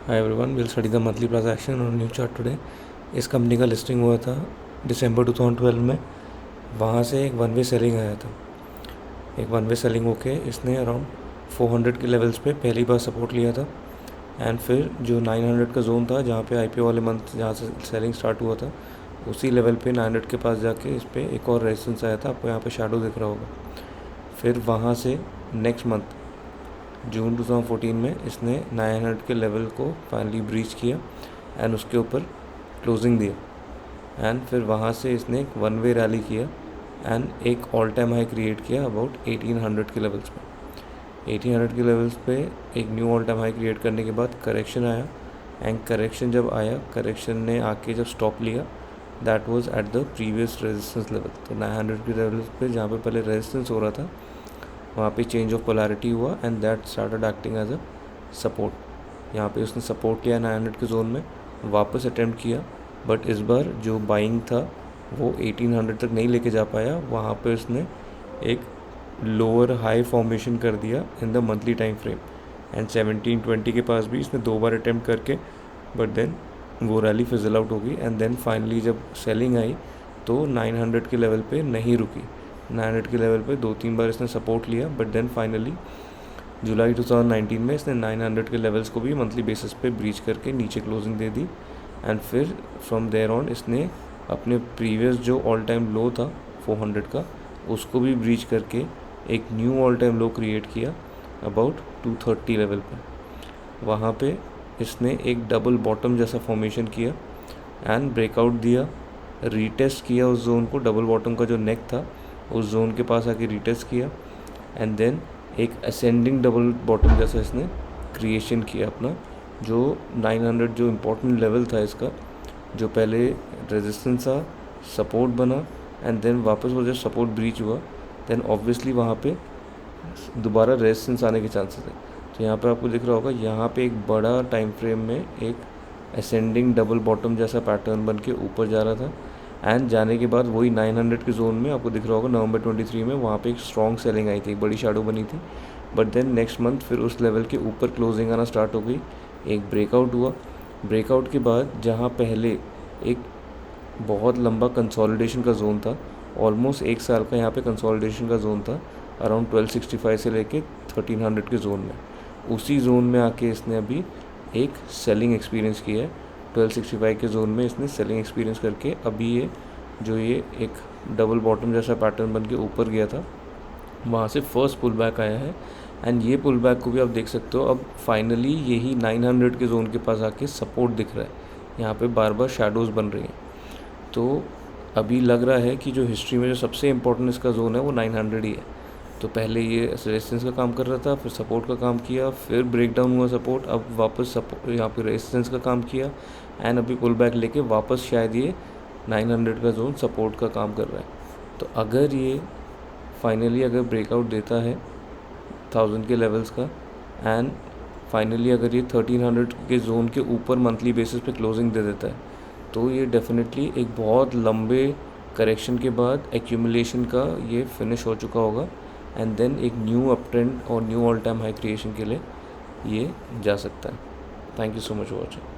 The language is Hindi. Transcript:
Hi everyone, will study the monthly price action on new chart today. इस कंपनी का लिस्टिंग हुआ था दिसंबर 2012 में। वहाँ से एक वन वे सेलिंग आया था। एक वन वे सेलिंग होके इसने अराउंड 400 के लेवल्स पे पहली बार सपोर्ट लिया था। एंड फिर जो 900 का जोन था, जहाँ पे आईपीओ वाले मंथ जहाँ से सेलिंग स्टार्ट हुआ था, उसी लेवल पे 900 के पास जाके इस पर एक और रेजिस्टेंस आया था। आपको यहाँ पे शैडो दिख रहा होगा। फिर वहाँ से नेक्स्ट मंथ जून 2014 में इसने 900 के लेवल को फाइनली ब्रीच किया एंड उसके ऊपर क्लोजिंग दिया। एंड फिर वहाँ से इसने एक वन वे रैली किया एंड एक ऑल टाइम हाई क्रिएट किया अबाउट 1800 के लेवल्स पे। 1800 के लेवल्स पे एक knew all time high create करने के बाद करेक्शन आया। एंड करेक्शन जब आया, करेक्शन ने आके जब स्टॉप लिया, that was at the previous resistance level. तो 900 के लेवल्स पे जहाँ पे पहले रेजिस्टेंस हो रहा था, वहाँ पे चेंज ऑफ पोलैरिटी हुआ and that started acting as a support. यहाँ पे उसने सपोर्ट लिया 900 के जोन में, वापस अटेम्प्ट किया, बट इस बार जो बाइंग था वो 1800 तक नहीं लेके जा पाया। वहाँ पे उसने एक लोअर हाई फॉर्मेशन कर दिया in the monthly time frame. And 1720 के पास भी इसने 2 बार अटेम्प्ट करके, बट देन वो रैली फिजल आउट हो गई। एंड देन फाइनली जब सेलिंग आई तो 900 के लेवल पे नहीं रुकी। 900 के लेवल पे 2-3 बार इसने सपोर्ट लिया, बट देन फाइनली जुलाई 2019 में इसने 900 के लेवल्स को भी मंथली बेसिस पे ब्रीच करके नीचे क्लोजिंग दे दी। एंड फिर फ्रॉम देयर ऑन इसने अपने प्रीवियस जो ऑल टाइम लो था 400 का, उसको भी ब्रीच करके एक न्यू ऑल टाइम लो क्रिएट किया अबाउट 230 लेवल पे। वहाँ पे इसने एक डबल बॉटम जैसा फॉर्मेशन किया एंड ब्रेकआउट दिया, रीटेस्ट किया उस जोन को। डबल बॉटम का जो नेक था उस जोन के पास आके रीटेस्ट किया एंड देन एक असेंडिंग डबल बॉटम जैसा इसने क्रिएशन किया अपना। जो 900 जो इम्पोर्टेंट लेवल था इसका, जो पहले रेजिस्टेंस था, सपोर्ट बना एंड देन वापस वो जब सपोर्ट ब्रीच हुआ, देन ऑब्वियसली वहाँ पे दोबारा रेजिस्टेंस आने के चांसेस है। तो यहाँ पे आपको दिख रहा होगा, यहाँ पे एक बड़ा टाइम फ्रेम में एक असेंडिंग डबल बॉटम जैसा पैटर्न बन के ऊपर जा रहा था। एंड जाने के बाद वही 900 के जोन में आपको दिख रहा होगा नवंबर 23 में वहाँ पे एक स्ट्रॉन्ग सेलिंग आई थी, एक बड़ी शैडो बनी थी। बट देन नेक्स्ट मंथ फिर उस लेवल के ऊपर क्लोजिंग आना स्टार्ट हो गई, एक ब्रेकआउट हुआ। ब्रेकआउट के बाद जहाँ पहले एक बहुत लंबा कंसोलिडेशन का जोन था, ऑलमोस्ट 1 साल का यहाँ पे कंसोलिडेशन का जोन था अराउंड 1265 से लेके 1300 के जोन में, उसी जोन में आके इसने अभी एक सेलिंग एक्सपीरियंस किया है। 1265 के जोन में इसने सेलिंग एक्सपीरियंस करके अभी ये एक डबल बॉटम जैसा पैटर्न बन के ऊपर गया था, वहाँ से फर्स्ट पुल बैक आया है। एंड ये पुल बैक को भी आप देख सकते हो, अब फाइनली यही 900 के जोन के पास आके सपोर्ट दिख रहा है। यहाँ पे बार बार शैडोज़ बन रही हैं। तो अभी लग रहा है कि जो हिस्ट्री में जो सबसे इम्पोर्टेंट इसका जोन है वो 900 ही है। तो पहले ये रेजिस्टेंस का काम कर रहा था, फिर सपोर्ट का काम किया, फिर ब्रेक डाउन हुआ सपोर्ट, अब वापस यहाँ पे रेजिस्टेंस का काम किया एंड अभी पुल बैक लेके वापस शायद ये 900 का जोन सपोर्ट का काम कर रहा है। तो अगर ये फाइनली अगर ब्रेकआउट देता है 1000 के लेवल्स का एंड फाइनली अगर ये 1300 के जोन के ऊपर मंथली बेसिस पे क्लोजिंग दे देता है, तो ये डेफिनेटली एक बहुत लंबे करेक्शन के बाद एक्यूमुलेशन का ये फिनिश हो चुका होगा। एंड देन एक न्यू अप ट्रेंड और knew all time high creation के लिए ये जा सकता है। Thank you so much for watching.